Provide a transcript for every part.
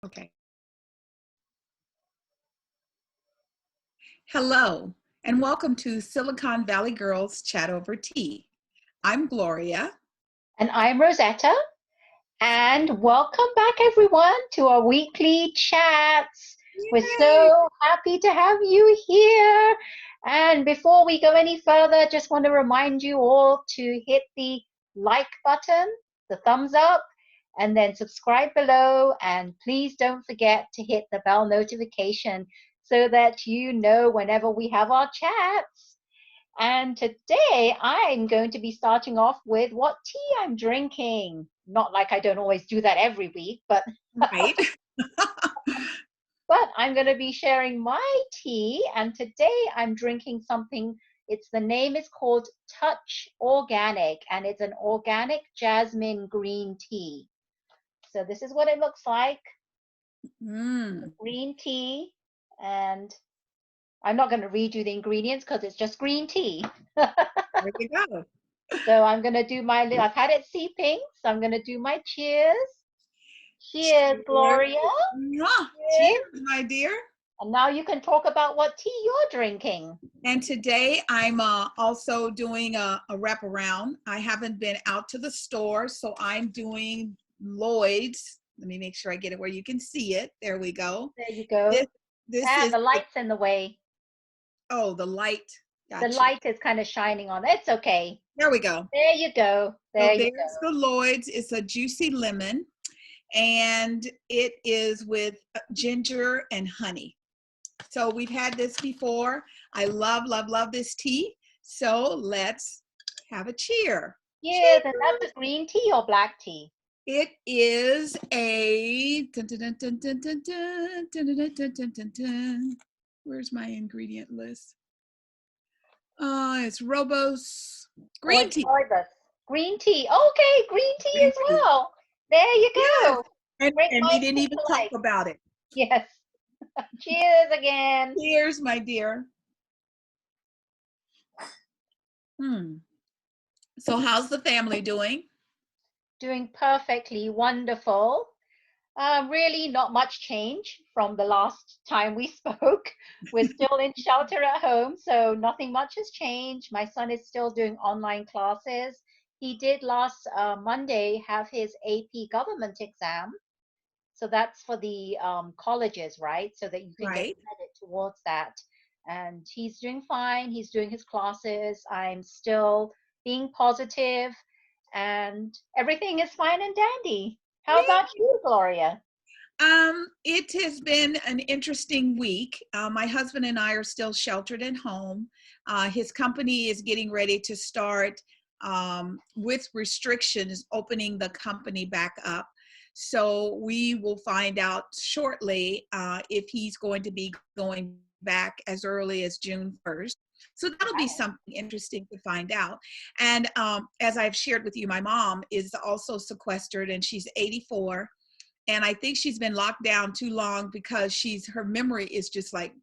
Okay. Hello, and welcome to Silicon Valley Girls Chat Over Tea. I'm Gloria. And I'm Rosetta. And welcome back, everyone, to our weekly chats. We're Yay! so happy to have you here. And before we go any further, just want to remind you all to hit the like button, the thumbs up, and then subscribe below. And please don't forget to hit the bell notification so that you know whenever we have our chats. And today I'm going to be starting off with what tea I'm drinking. Not like I don't always do that every week, but Right. but I'm going to be sharing my tea. And today I'm drinking something. The name is called Touch Organic, and it's an organic jasmine green tea. So this is what it looks like. Green tea, and I'm not going to read you the ingredients because it's just green tea. There you go. So I'm going to do I've had it seeping, so I'm going to do my cheers. Cheers, Gloria. Cheers, my dear. And now you can talk about what tea you're drinking. And today I'm also doing a wraparound. I haven't been out to the store, so I'm doing Lloyd's. Let me make sure I get it where you can see it. There we go. There you go. This is the light's in the way. Oh, the light. Gotcha. The light is kind of shining on it. It's okay. There we go. There you go. There you go. There's the Lloyd's. It's a juicy lemon, and it is with ginger and honey. So we've had this before. I love, love, love this tea. So let's have a cheer. Yes, and that's a green tea or black tea? It is a, where's my ingredient list? It's Robos green tea. Green tea. Okay, green tea as well. There you go. Yes. And we didn't even talk about it. Yes. Cheers again. Cheers, my dear. So how's the family doing? Doing perfectly wonderful. Really not much change from the last time we spoke. We're still in shelter at home, so nothing much has changed. My son is still doing online classes. He did last Monday have his AP government exam. So that's for the colleges, right? So that you can get credit towards that. And he's doing fine. He's doing his classes. I'm still being positive, and everything is fine and dandy. How about you, Gloria? It has been an interesting week. My husband and I are still sheltered at home. His company is getting ready to start with restrictions, opening the company back up. So we will find out shortly if he's going to be going back as early as June 1st. So that'll be something interesting to find out. And as I've shared with you, my mom is also sequestered, and she's 84. And I think she's been locked down too long because her memory is just like,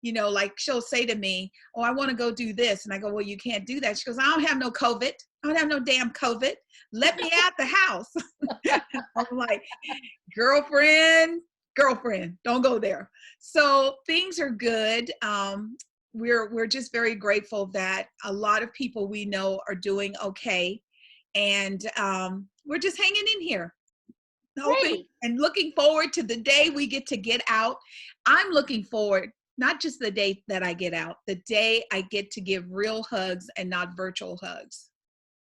like she'll say to me, oh, I want to go do this. And I go, well, you can't do that. She goes, I don't have no COVID. I don't have no damn COVID. Let me out the house. I'm like, girlfriend, don't go there. So things are good. We're just very grateful that a lot of people we know are doing okay. And we're just hanging in here. Hoping and looking forward to the day we get out. I'm looking forward, not just the day that I get out, the day I get to give real hugs and not virtual hugs.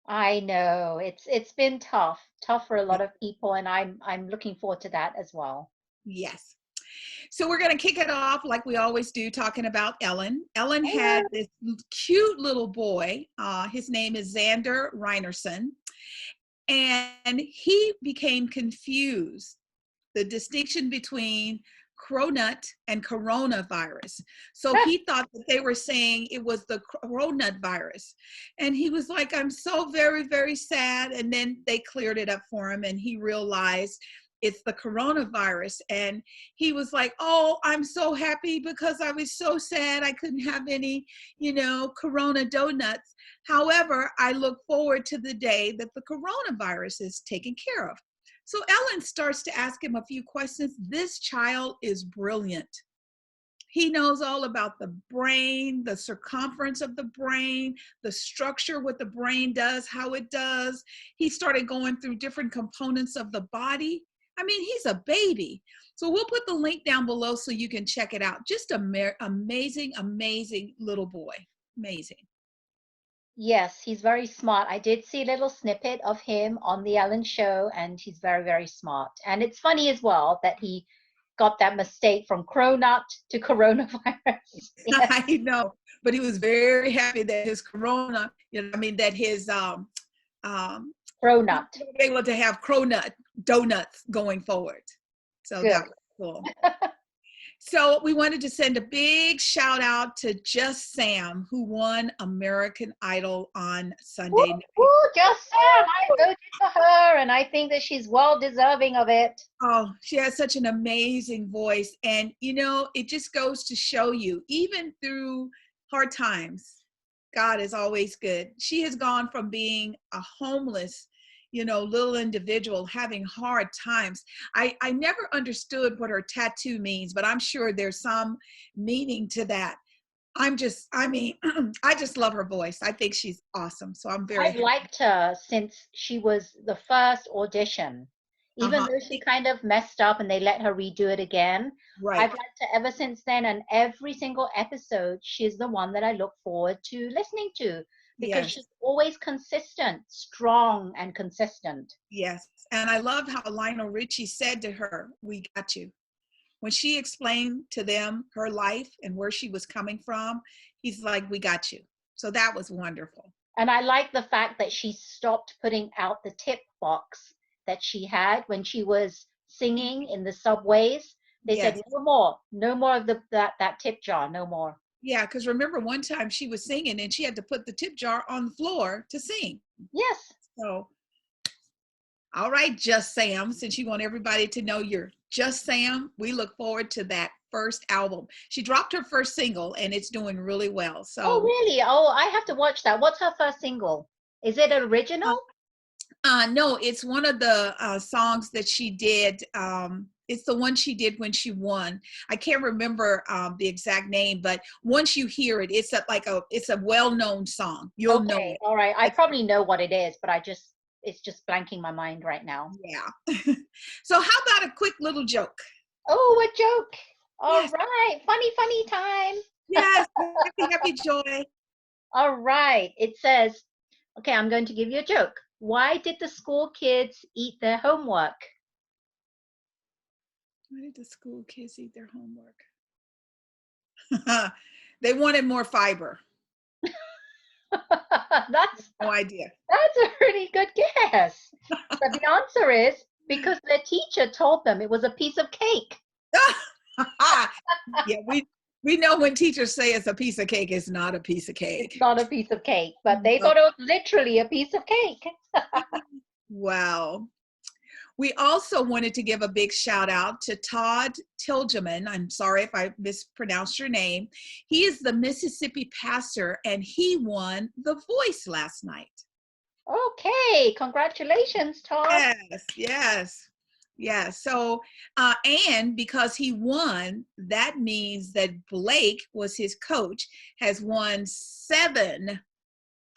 I know it's been tough for a lot of people, and I'm looking forward to that as well. Yes. So we're going to kick it off like we always do, talking about Ellen. Ellen had this cute little boy. His name is Xander Reinerson. And he became confused, the distinction between cronut and coronavirus. So he thought that they were saying it was the cronut virus. And he was like, I'm so very, very sad. And then they cleared it up for him, and he realized it's the coronavirus. And he was like, oh, I'm so happy because I was so sad I couldn't have any, Corona donuts. However, I look forward to the day that the coronavirus is taken care of. So Ellen starts to ask him a few questions. This child is brilliant. He knows all about the brain, the circumference of the brain, the structure, what the brain does, how it does. He started going through different components of the body. I mean, he's a baby. So we'll put the link down below so you can check it out. Just amazing, amazing little boy. Amazing. Yes, he's very smart. I did see a little snippet of him on the Ellen show, and he's very, very smart. And it's funny as well that he got that mistake from cronut to coronavirus. Yeah. I know, but he was very happy that his corona, that his Cronut. able to have cronut donuts going forward. So Good. that was cool. So we wanted to send a big shout out to Just Sam, who won American Idol on Sunday night. Ooh, Just Sam. I voted for her, and I think that she's well deserving of it. Oh, she has such an amazing voice. And, it just goes to show you, even through hard times, God is always good. She has gone from being a homeless, little individual having hard times. I never understood what her tattoo means, but I'm sure there's some meaning to that. I just love her voice. I think she's awesome. So I'm very I've liked her since she was the first audition. Even though she kind of messed up and they let her redo it again. Right. I've liked her ever since then, and every single episode, she's the one that I look forward to listening to because she's always consistent, strong and consistent. Yes. And I love how Lionel Richie said to her, "We got you." When she explained to them her life and where she was coming from, he's like, "We got you." So that was wonderful. And I like the fact that she stopped putting out the tip box that she had when she was singing in the subways. They said, no more of that tip jar, no more. Yeah, because remember one time she was singing and she had to put the tip jar on the floor to sing. Yes. So, all right, Just Sam, since you want everybody to know you're Just Sam, we look forward to that first album. She dropped her first single and it's doing really well. So. Oh, really? Oh, I have to watch that. What's her first single? Is it original? No, it's one of the songs that she did. It's the one she did when she won. I can't remember the exact name, but once you hear it, it's a well-known song. You'll know it. All right. I probably know what it is, but it's just blanking my mind right now. Yeah. So how about a quick little joke? Oh, a joke. All right. Funny time. Yes. Happy joy. All right. It says, okay, I'm going to give you a joke. Why did the school kids eat their homework? Why did the school kids eat their homework? They wanted more fiber. That's no idea. That's a pretty good guess. But the answer is because their teacher told them it was a piece of cake. Yeah, we know when teachers say it's a piece of cake, it's not a piece of cake. It's not a piece of cake, but they thought it was literally a piece of cake. Wow. We also wanted to give a big shout out to Todd Tilgeman. I'm sorry if I mispronounced your name. He is the Mississippi pastor and he won The Voice last night. Okay, congratulations, Todd. Yes. So, and because he won, that means that Blake was his coach, has won 7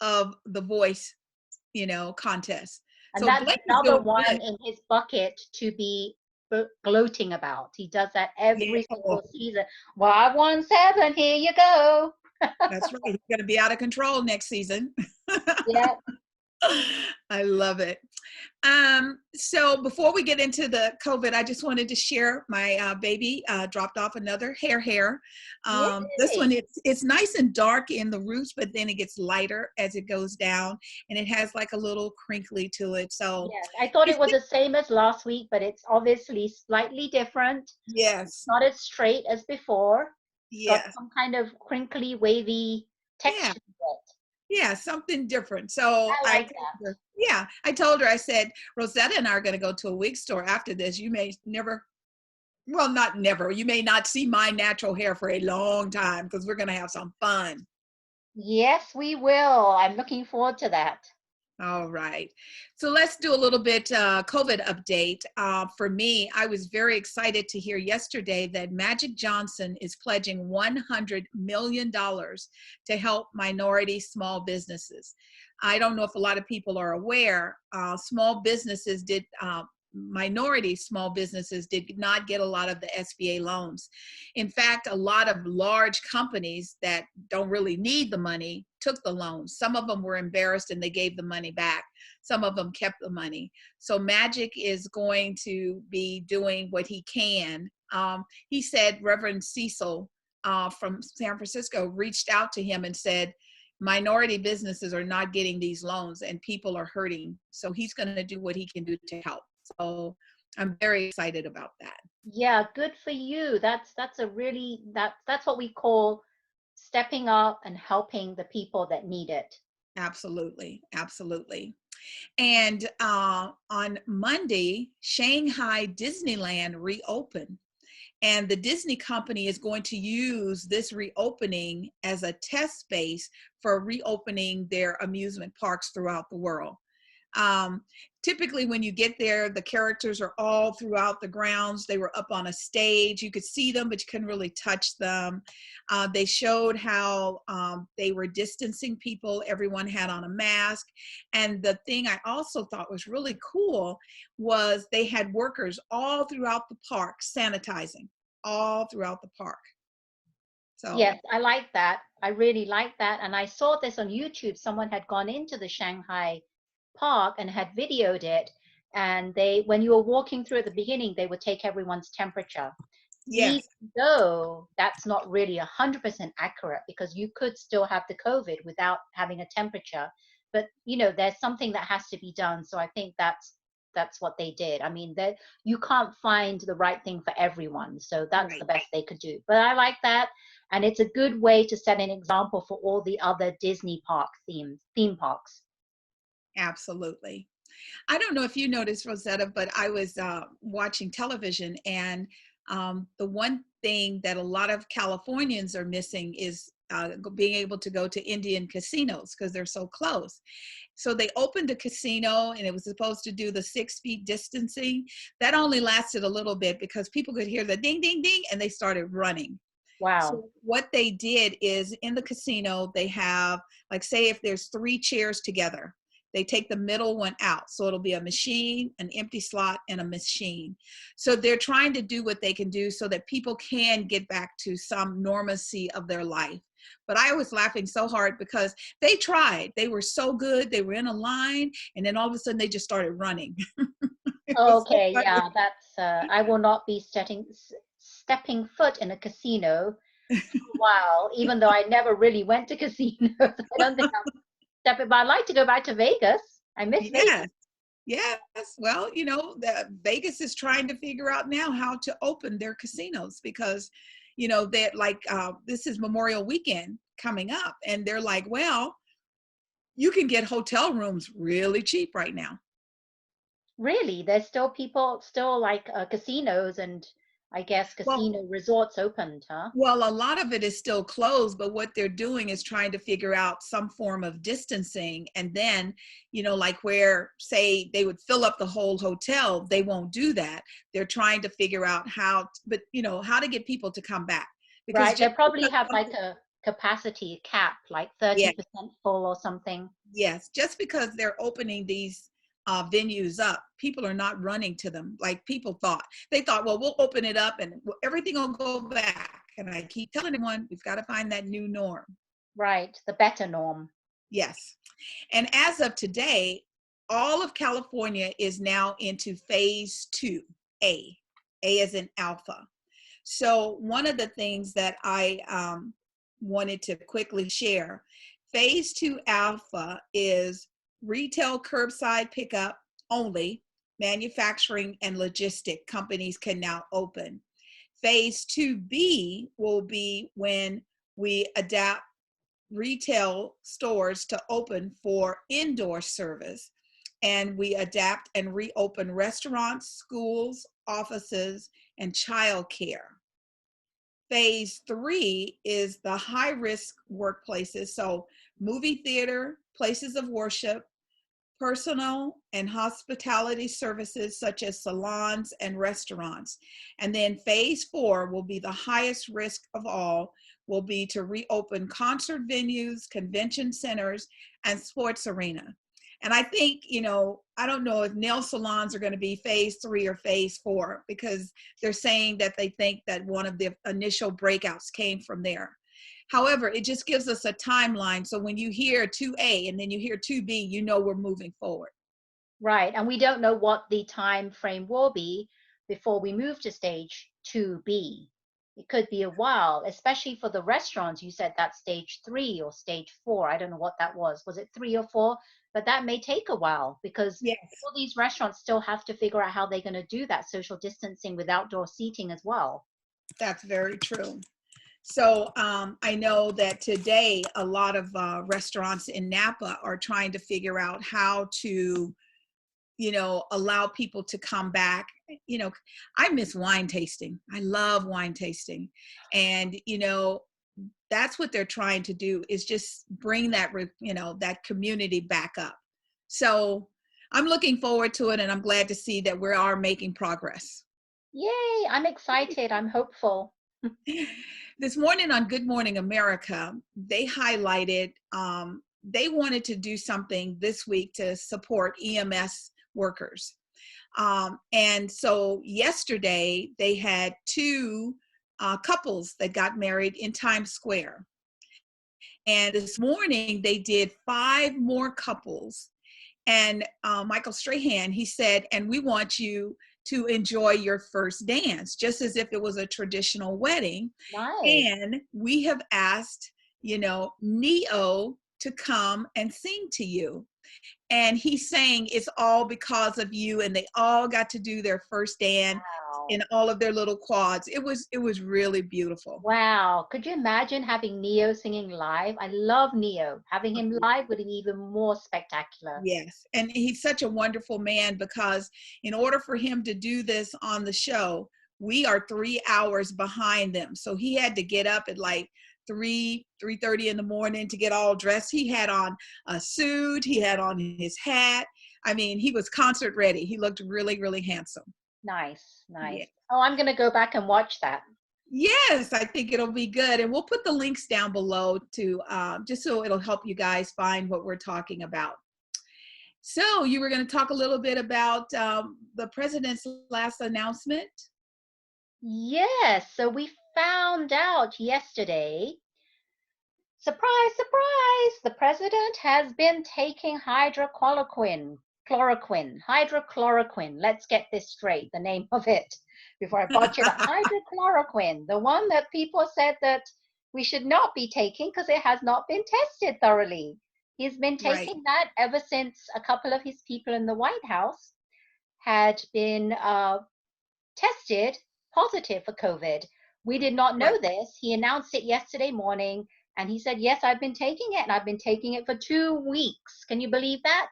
of The Voice, contests. And so that's Blake another one in his bucket to be gloating about. He does that every single season. Well, I won 7. Here you go. That's right. He's going to be out of control next season. Yeah. I love it. So before we get into the COVID, I just wanted to share my baby dropped off another hair. This one, it's nice and dark in the roots, but then it gets lighter as it goes down, and it has like a little crinkly to it. So yes, I thought it was the same as last week, but it's obviously slightly different. Yes. Not as straight as before. Yes. Got some kind of crinkly, wavy texture. Yeah, something different. So I told her, I said, Rosetta and I are going to go to a wig store after this. You may not never, you may not see my natural hair for a long time because we're going to have some fun. Yes, we will. I'm looking forward to that. All right. So let's do a little bit COVID update. For me, I was very excited to hear yesterday that Magic Johnson is pledging $100 million to help minority small businesses. I don't know if a lot of people are aware, minority small businesses did not get a lot of the SBA loans. In fact, a lot of large companies that don't really need the money took the loans. Some of them were embarrassed and they gave the money back. Some of them kept the money. So Magic is going to be doing what he can. He said Reverend Cecil from San Francisco reached out to him and said, minority businesses are not getting these loans and people are hurting. So he's going to do what he can do to help. So I'm very excited about that. Yeah, good for you. That's a really that's what we call stepping up and helping the people that need it. Absolutely, absolutely. And on Monday, Shanghai Disneyland reopened. And the Disney company is going to use this reopening as a test space for reopening their amusement parks throughout the world. Typically when you get there, the characters are all throughout the grounds. They were up on a stage. You could see them, but you couldn't really touch them. They showed how they were distancing people. Everyone had on a mask. And the thing I also thought was really cool was they had workers all throughout the park sanitizing, all throughout the park. So Yes, I like that. I really like that. And I saw this on YouTube. Someone had gone into the Shanghai park and had videoed it. And when you were walking through at the beginning, they would take everyone's temperature. yes, Even though that's not really 100% accurate, because you could still have the COVID without having a temperature. But, there's something that has to be done. So I think that's what they did. I mean, that you can't find the right thing for everyone. So that's the right. best they could do. But I like that. And it's a good way to set an example for all the other Disney park theme parks. Absolutely. I don't know if you noticed, Rosetta, but I was watching television, and the one thing that a lot of Californians are missing is being able to go to Indian casinos because they're so close. So they opened a casino and it was supposed to do the 6 feet distancing. That only lasted a little bit because people could hear the ding, ding, ding, and they started running. Wow. So what they did is in the casino, they have, like, say if there's 3 chairs together, they take the middle one out. So it'll be a machine, an empty slot, and a machine. So they're trying to do what they can do so that people can get back to some normalcy of their life. But I was laughing so hard because they tried. They were so good. They were in a line, and then all of a sudden they just started running. It was so Okay, funny. yeah, that's I will not be stepping foot in a casino for a while, even though I never really went to casinos. I don't think I'm stepping, but I'd like to go back to Vegas. I miss Vegas. Yes. Yes. Well, Vegas is trying to figure out now how to open their casinos because, that this is Memorial Weekend coming up, and they're like, well, you can get hotel rooms really cheap right now. Really, there's still people, still like casinos and I guess Well, casino resorts opened, huh? Well, a lot of it is still closed, but what they're doing is trying to figure out some form of distancing. And then, like where, say, they would fill up the whole hotel, they won't do that. They're trying to figure out how to get people to come back. Because Right. They just probably because have like a capacity cap, like yeah, 30% full or something. yes, just because they're opening these venues up, people are not running to them like people thought. They thought, well, we'll open it up and everything will go back. And I keep telling everyone, we've got to find that new norm. Right. The better norm. Yes. And as of today, all of California is now into phase 2, A as in alpha. So one of the things that I wanted to quickly share, phase 2 alpha is retail curbside pickup only, manufacturing and logistic companies can now open. Phase 2B will be when we adapt retail stores to open for indoor service, and we adapt and reopen restaurants, schools, offices, and childcare. Phase 3 is the high risk workplaces, so movie theater, places of worship, personal and hospitality services such as salons and restaurants. And then phase 4 will be the highest risk of all, will be to reopen concert venues, convention centers, and sports arena. And I think, I don't know if nail salons are going to be phase 3 or phase 4, because they're saying that they think that one of the initial breakouts came from there. However, it just gives us a timeline. So when you hear 2A and then you hear 2B, we're moving forward. Right. And we don't know what the time frame will be before we move to stage 2B. It could be a while, especially for the restaurants. You said that's stage 3 or stage 4. I don't know what that was. Was it 3 or 4? But that may take a while, because Yes, all these restaurants still have to figure out how they're going to do that social distancing with outdoor seating as well. that's very true. So I know that today a lot of restaurants in Napa are trying to figure out how to, allow people to come back. I miss wine tasting. I love wine tasting. And, that's what they're trying to do, is just bring that, that community back up. So I'm looking forward to it, and I'm glad to see that we are making progress. Yay, I'm excited. I'm hopeful. This morning on Good Morning America, they highlighted they wanted to do something this week to support EMS workers. And so yesterday they had 2 couples that got married in Times Square. And this morning they did 5 more couples. And Michael Strahan, he said, and we want you to enjoy your first dance, just as if it was a traditional wedding. Nice. And we have asked, Neo to come and sing to you. And he's saying it's all because of you. And they all got to do their first dance in all of their little quads. It was really beautiful. Wow. Could you imagine having Neo singing live? I love Neo. Having him live would be even more spectacular. Yes. And he's such a wonderful man, because in order for him to do this on the show, we are 3 hours behind them. So he had to get up at like 3:30 in the morning to get all dressed. He had on a suit. He had on his hat. I mean, he was concert ready. He looked really, really handsome. Nice. Yeah. Oh, I'm going to go back and watch that. Yes, I think it'll be good. And we'll put the links down below to just so it'll help you guys find what we're talking about. So you were going to talk a little bit about the president's last announcement. Yes. So we found out yesterday, surprise, surprise, the president has been taking hydrochloroquine. Hydrochloroquine. Let's get this straight, the name of it, before I botch it up. Hydrochloroquine, the one that people said that we should not be taking because it has not been tested thoroughly. He's been taking that ever since a couple of his people in the White House had been tested positive for COVID. We did not know this. He announced it yesterday morning, and he said, yes, I've been taking it, and I've been taking it for 2 weeks. Can you believe that?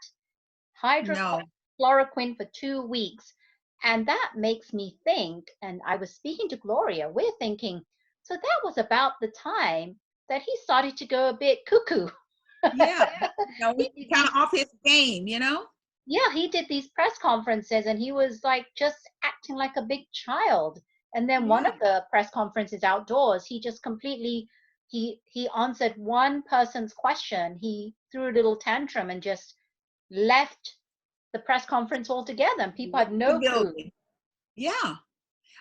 Hydrochloroquine for 2 weeks. And that makes me think, and I was speaking to Gloria, we're thinking, so that was about the time that he started to go a bit cuckoo. Yeah, he's kind of off his game, Yeah, he did these press conferences and he was like just acting like a big child. And then one of the press conferences outdoors, he just completely, he answered one person's question. He threw a little tantrum and just left the press conference altogether, and people had no clue. Yeah.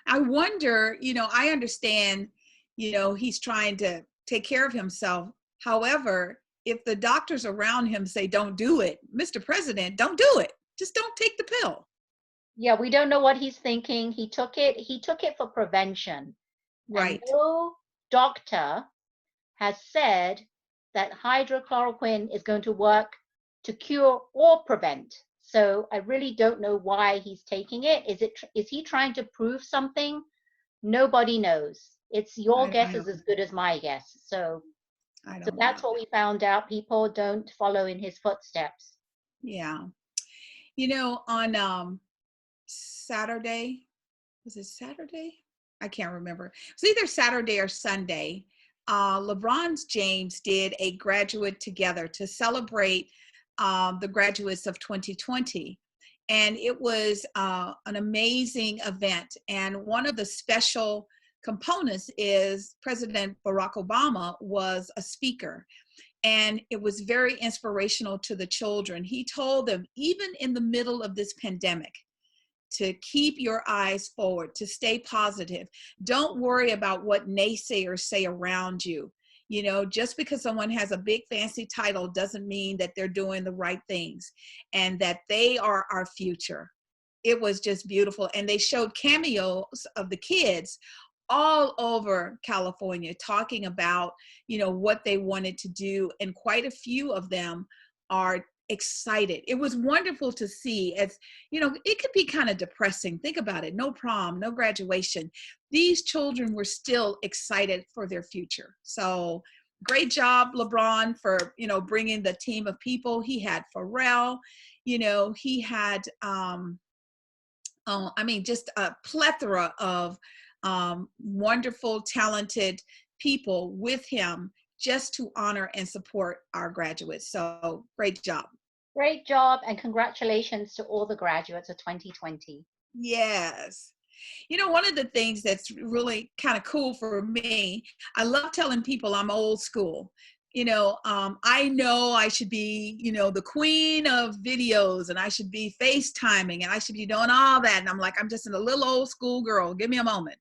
I wonder, I understand, he's trying to take care of himself. However, if the doctors around him say, don't do it, Mr. President, don't do it. Just don't take the pill. Yeah, we don't know what he's thinking. He took it for prevention. Right. And no doctor has said that hydrochloroquine is going to work to cure or prevent. So I really don't know why he's taking it. Is he trying to prove something? Nobody knows. It's your guess is as good as my guess. So that's what we found out. People don't follow in his footsteps. Yeah. On Saturday, was it Saturday? I can't remember. It's either Saturday or Sunday. LeBron James did a graduate together to celebrate the graduates of 2020. And it was an amazing event. And one of the special components is President Barack Obama was a speaker. And it was very inspirational to the children. He told them, even in the middle of this pandemic, to keep your eyes forward, to stay positive. Don't worry about what naysayers say around you. You know, just because someone has a big fancy title doesn't mean that they're doing the right things and that they are our future. It was just beautiful. And they showed cameos of the kids all over California talking about, you know, what they wanted to do. And quite a few of them are excited. It was wonderful to see. As you know, it could be kind of depressing. Think about it. No prom, no graduation. These children were still excited for their future. So great job, LeBron, for, you know, bringing the team of people. He had Pharrell, you know, he had, I mean, just a plethora of wonderful, talented people with him just to honor and support our graduates. So great job. Great job, and congratulations to all the graduates of 2020. Yes. You know, one of the things that's really kind of cool for me, I love telling people I'm old school. You know I should be, you know, the queen of videos, and I should be FaceTiming, and I should be doing all that. And I'm like, I'm just a little old school girl. Give me a moment.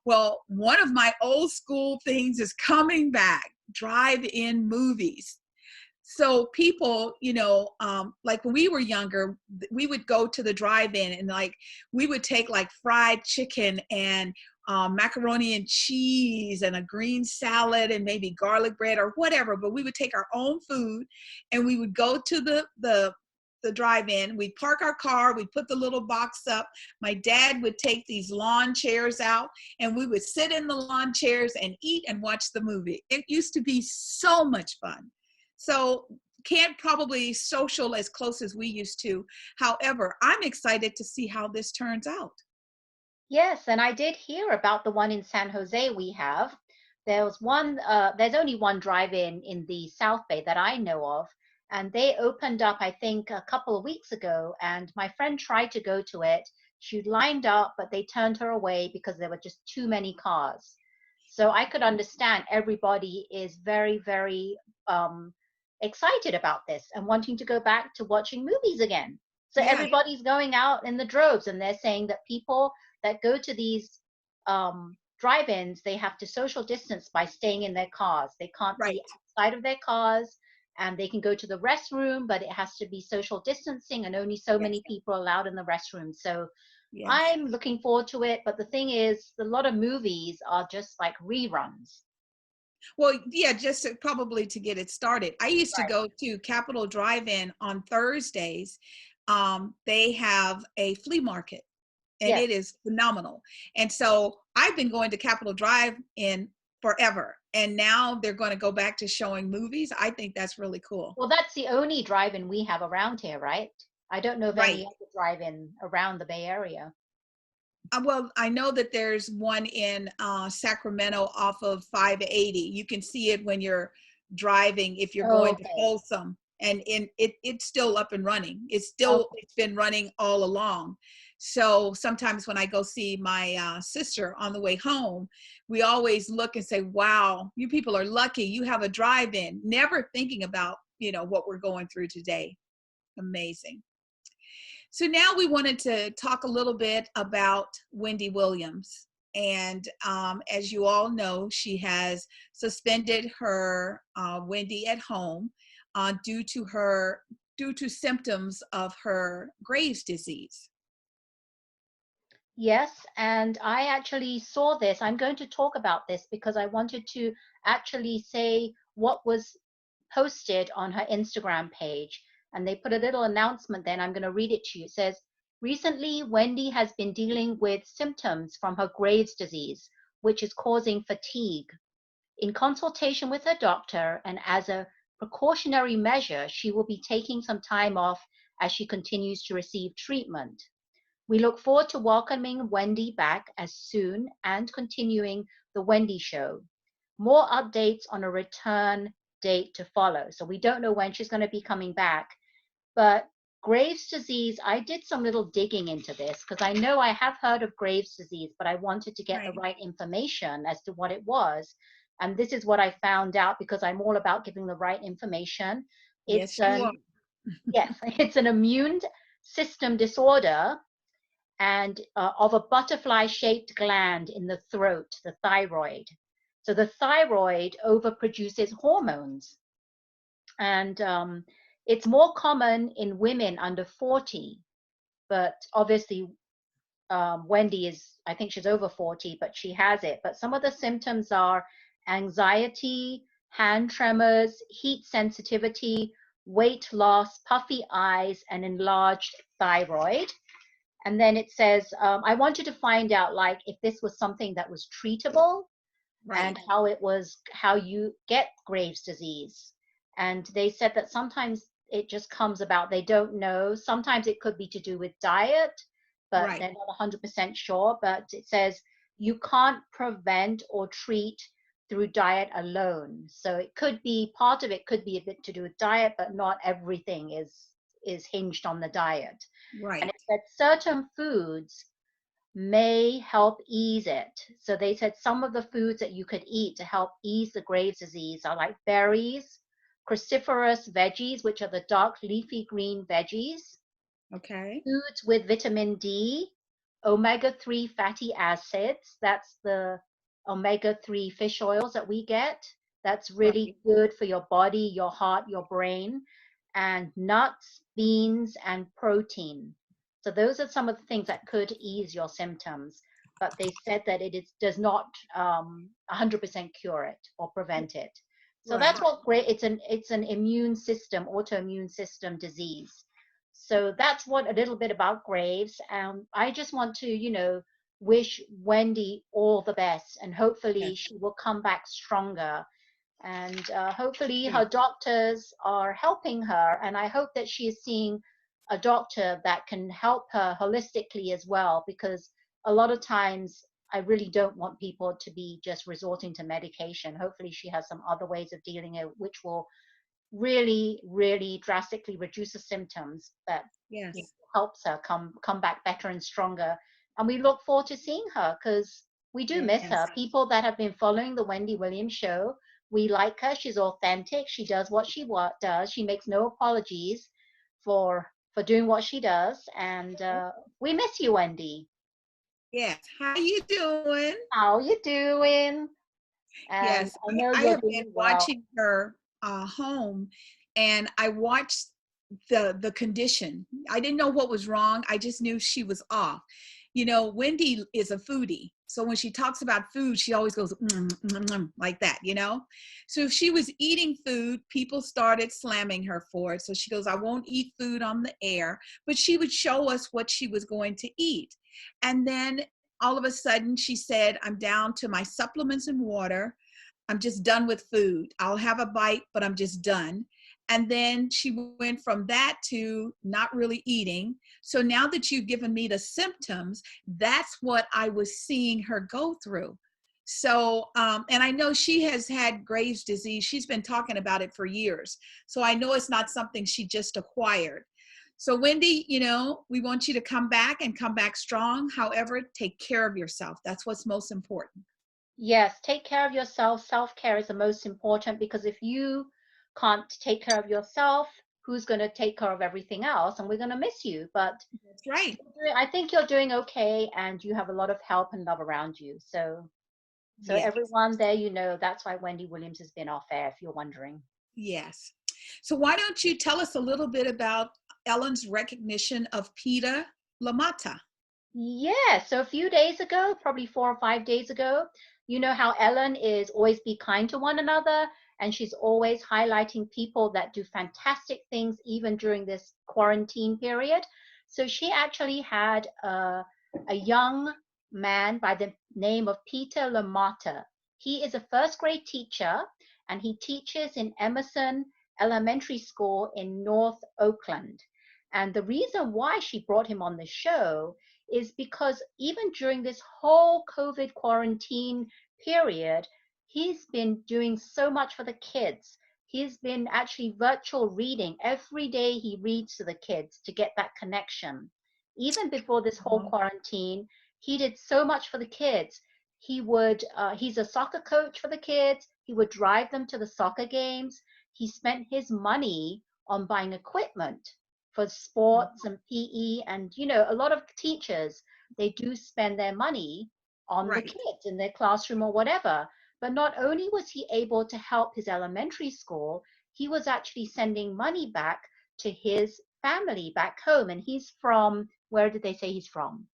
Well, one of my old school things is coming back, drive-in movies. So people, you know, like when we were younger, we would go to the drive-in and like we would take like fried chicken and macaroni and cheese and a green salad and maybe garlic bread or whatever. But we would take our own food and we would go to the drive-in. We'd park our car. We'd put the little box up. My dad would take these lawn chairs out and we would sit in the lawn chairs and eat and watch the movie. It used to be so much fun. So can't probably social as close as we used to. However, I'm excited to see how this turns out. Yes, and I did hear about the one in San Jose we have. There was one, there's only one drive-in in the South Bay that I know of, and they opened up, I think, a couple of weeks ago, and my friend tried to go to it. She lined up, but they turned her away because there were just too many cars. So I could understand everybody is very, very excited about this and wanting to go back to watching movies again. So Yeah, everybody's going out in the droves, and they're saying that people that go to these drive-ins, they have to social distance by staying in their cars. They can't be right. outside of their cars, and they can go to the restroom, but it has to be social distancing and only so Yes, many people allowed in the restroom. So yes. I'm looking forward to it. But the thing is, a lot of movies are just like reruns. Well, yeah, just probably to get it started. I used to Right. go to Capitol Drive-In on Thursdays. They have a flea market and Yes. it is phenomenal. And so I've been going to Capitol Drive-In forever. And now they're going to go back to showing movies. I think that's really cool. Well, that's the only drive-in we have around here, right? I don't know of Right. any other drive-in around the Bay Area. Well, I know that there's one in Sacramento off of 580. You can see it when you're driving if you're going to Okay. Folsom, and it's still up and running. Okay. It's been running all along. So sometimes when I go see my sister on the way home, we always look and say, "Wow, you people are lucky. You have a drive-in." Never thinking about, you know, what we're going through today. Amazing. So now we wanted to talk a little bit about Wendy Williams. And as you all know, she has suspended her Wendy at home due to symptoms of her Graves' disease. Yes, and I actually saw this. I'm going to talk about this because I wanted to actually say what was posted on her Instagram page. And they put a little announcement there, and I'm going to read it to you. It says, recently, Wendy has been dealing with symptoms from her Graves' disease, which is causing fatigue. In consultation with her doctor and as a precautionary measure, she will be taking some time off as she continues to receive treatment. We look forward to welcoming Wendy back as soon and continuing the Wendy Show. More updates on a return date to follow. So we don't know when she's going to be coming back. But Graves' disease, I did some little digging into this because I know I have heard of Graves' disease, but I wanted to get the Right. right information as to what it was. And this is what I found out because I'm all about giving the right information. It's Yes, you are. an Yes, it's an immune system disorder and of a butterfly-shaped gland in the throat, the thyroid. So the thyroid overproduces hormones, and it's more common in women under 40. But obviously, Wendy is, I think she's over 40, but she has it. But some of the symptoms are anxiety, hand tremors, heat sensitivity, weight loss, puffy eyes, and enlarged thyroid. And then it says, I want you to find out like if this was something that was treatable Right. and how you get Graves' disease. And they said that sometimes it just comes about, they don't know. Sometimes it could be to do with diet, but Right. they're not 100% sure. But it says you can't prevent or treat through diet alone. So it could be, part of it could be a bit to do with diet, but not everything is hinged on the diet. And Right. it said certain foods may help ease it. So they said some of the foods that you could eat to help ease the Graves' disease are like berries, cruciferous veggies, which are the dark leafy green veggies, Okay. foods with vitamin D, omega-3 fatty acids. That's the omega-3 fish oils that we get. That's really Right. good for your body, your heart, your brain, and nuts, beans, and protein. So those are some of the things that could ease your symptoms. But they said that does not 100% cure it or prevent it. So Right. that's what great. It's an immune system, autoimmune system disease. So that's what a little bit about Graves. I just want to, wish Wendy all the best, and Yes. hopefully she will come back stronger. And hopefully Yes. her doctors are helping her. And I hope that she is seeing a doctor that can help her holistically as well, because a lot of times I really don't want people to be just resorting to medication. Hopefully she has some other ways of dealing it, which will really, really drastically reduce the symptoms that Yes. helps her come back better and stronger. And we look forward to seeing her because we do miss Yes. her. People that have been following the Wendy Williams show, we like her. She's authentic. She does what she does. She makes no apologies for doing what she does. And we miss you, Wendy. Yes. How you doing? How you doing? And Yes, I know I you're have been doing well. watching her home, and I watched the condition. I didn't know what was wrong. I just knew she was off. You know, Wendy is a foodie, so when she talks about food, she always goes like that. You know, so if she was eating food, people started slamming her for it. So she goes, "I won't eat food on the air," but she would show us what she was going to eat, and then all of a sudden she said, "I'm down to my supplements and water. I'm just done with food. I'll have a bite, but I'm just done." And then she went from that to not really eating. So now that you've given me the symptoms, that's what I was seeing her go through. So, and I know she has had Graves' disease. She's been talking about it for years. So I know it's not something she just acquired. So, Wendy, you know, we want you to come back and come back strong. However, take care of yourself. That's what's most important. Yes, take care of yourself. Self-care is the most important because if you can't take care of yourself, who's going to take care of everything else? And we're going to miss you. But That's right. I think you're doing okay and you have a lot of help and love around you. So Yes. everyone there, that's why Wendy Williams has been off air, if you're wondering. Yes. So why don't you tell us a little bit about Ellen's recognition of Peter Lamata? Yeah, so a few days ago, probably 4 or 5 days ago, you know how Ellen is always be kind to one another, and she's always highlighting people that do fantastic things even during this quarantine period. So she actually had a young man by the name of Peter Lamata. He is a first grade teacher, and he teaches in Emerson Elementary School in North Oakland. And the reason why she brought him on the show is because even during this whole COVID quarantine period, he's been doing so much for the kids. he's been actually virtual reading. Every day he reads to the kids to get that connection. Even before this whole quarantine, he did so much for the kids. He's a soccer coach for the kids. He would drive them to the soccer games. He spent his money on buying equipment for sports and PE. And, a lot of teachers, they do spend their money on the Right. kids in their classroom or whatever. But not only was he able to help his elementary school, he was actually sending money back to his family back home. And he's from, where did they say he's from?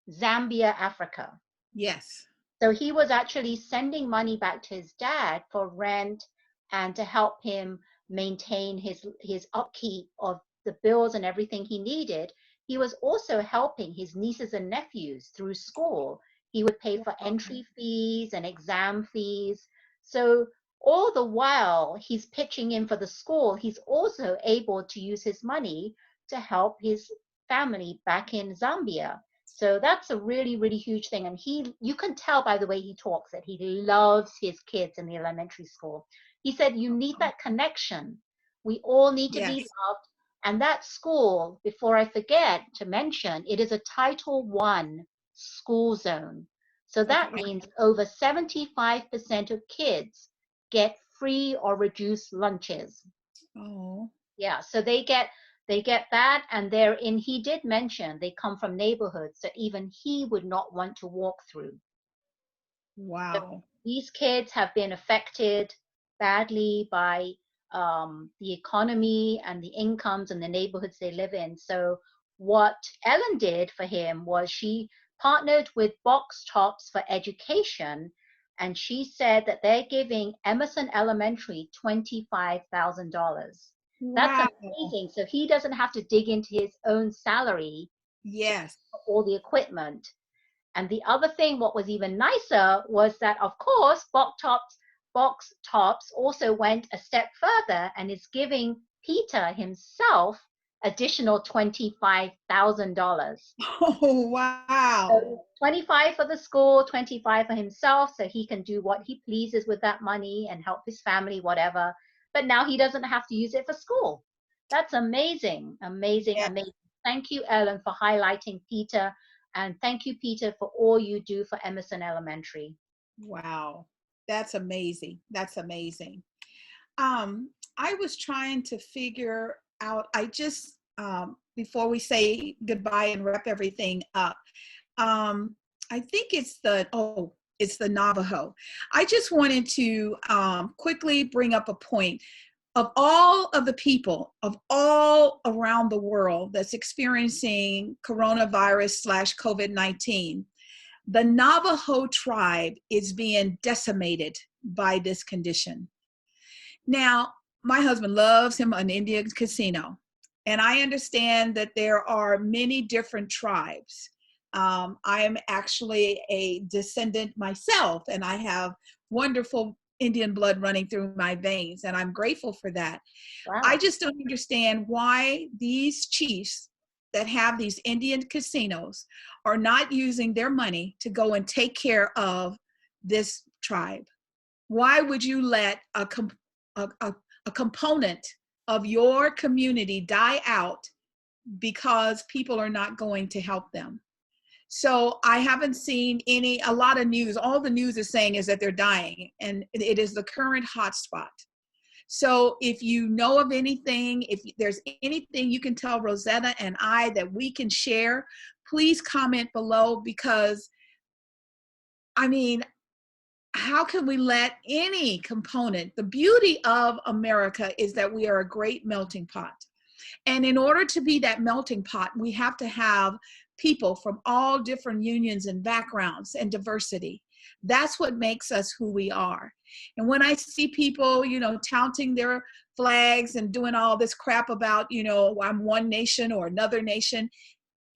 Zambia, Africa. Yes. So he was actually sending money back to his dad for rent and to help him maintain his upkeep of the bills and everything he needed. He was also helping his nieces and nephews through school. He would pay for entry fees and exam fees. So all the while he's pitching in for the school, he's also able to use his money to help his family back in Zambia. So that's a really, really huge thing. And you can tell by the way he talks that he loves his kids in the elementary school. He said, you need that connection. We all need to be Yes. loved. And that school, before I forget to mention, it is a Title I school zone. So that means over 75% of kids get free or reduced lunches. Oh. Yeah, so they get that, and he did mention they come from neighborhoods that even he would not want to walk through. So Wow. these kids have been affected badly by the economy and the incomes and the neighborhoods they live in. So what Ellen did for him was she partnered with Box Tops for Education, and she said that they're giving Emerson Elementary $25,000. That's Wow. amazing. So he doesn't have to dig into his own salary Yes. for all the equipment. And the other thing, what was even nicer, was that, of course, Box Tops also went a step further and is giving Peter himself additional $25,000. Oh, wow. So 25 for the school, 25 for himself, so he can do what he pleases with that money and help his family, whatever. But now he doesn't have to use it for school. That's amazing, amazing, Yeah. amazing. Thank you, Ellen, for highlighting Peter. And thank you, Peter, for all you do for Emerson Elementary. Wow. That's amazing. That's amazing. I was trying to figure out, before we say goodbye and wrap everything up, I think it's the Navajo. I just wanted to quickly bring up a point. Of all of the people of all around the world that's experiencing coronavirus / COVID-19, the Navajo tribe is being decimated by this condition. Now, my husband loves him an Indian casino, and I understand that there are many different tribes. I am actually a descendant myself, and I have wonderful Indian blood running through my veins, and I'm grateful for that. Wow. I just don't understand why these chiefs that have these Indian casinos are not using their money to go and take care of this tribe. Why would you let a component of your community die out because people are not going to help them? So I haven't seen a lot of news. All the news is saying is that they're dying, and it is the current hotspot. So if you know of anything, if there's anything you can tell Rosetta and I that we can share, please comment below, because I mean, how can we let any component? The beauty of America is that we are a great melting pot. And in order to be that melting pot, we have to have people from all different unions and backgrounds and diversity. That's what makes us who we are. And when I see people, touting their flags and doing all this crap about, I'm one nation or another nation,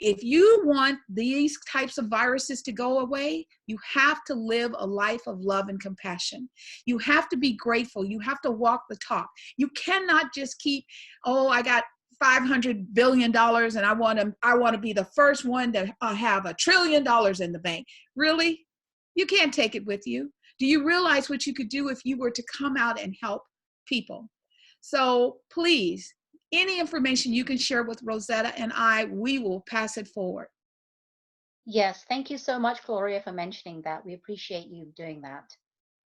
if you want these types of viruses to go away, you have to live a life of love and compassion. You have to be grateful. You have to walk the talk. You cannot just keep, I got $500 billion and I want to be the first one to have $1 trillion in the bank. Really? You can't take it with you. Do you realize what you could do if you were to come out and help people? So please, any information you can share with Rosetta and I, we will pass it forward. Yes, thank you so much, Gloria, for mentioning that. We appreciate you doing that.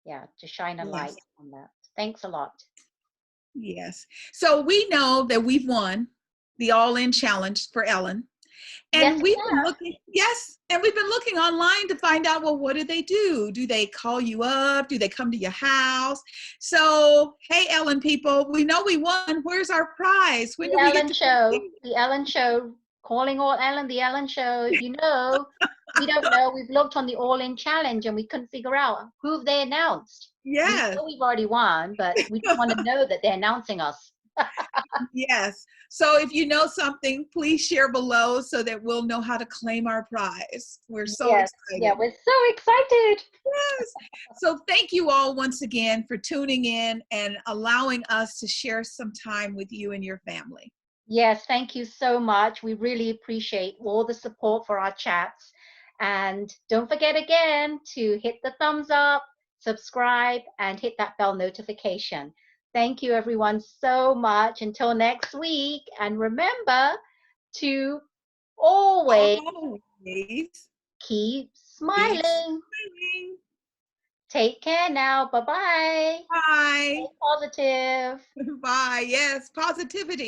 Yeah, to shine a Yes. light on that. Thanks a lot. Yes. So we know that we've won the All-In Challenge for Ellen. Yes, And we we've been looking, yes, and we've been looking online to find out, well, what do they do? Do they call you up? Do they come to your house? So, hey, Ellen people, we know we won. Where's our prize? When The do we get Ellen to Show, see? the Ellen Show, calling all Ellen, the Ellen Show. If you know, we don't know. We've looked on the All In Challenge and we couldn't figure out who they announced. We Yes. know we've already won, but we just want to know that they're announcing us. Yes. So if you know something, please share below so that we'll know how to claim our prize. We're so Yes, excited. yeah, we're so excited. Yes. So thank you all once again for tuning in and allowing us to share some time with you and your family. Yes, thank you so much. We really appreciate all the support for our chats. And don't forget again to hit the thumbs up, subscribe, and hit that bell notification. Thank you, everyone, so much. Until next week. And remember to always Always keep keep smiling. smiling. Take care now. Bye-bye. Bye. Stay positive. Bye. Yes, positivity.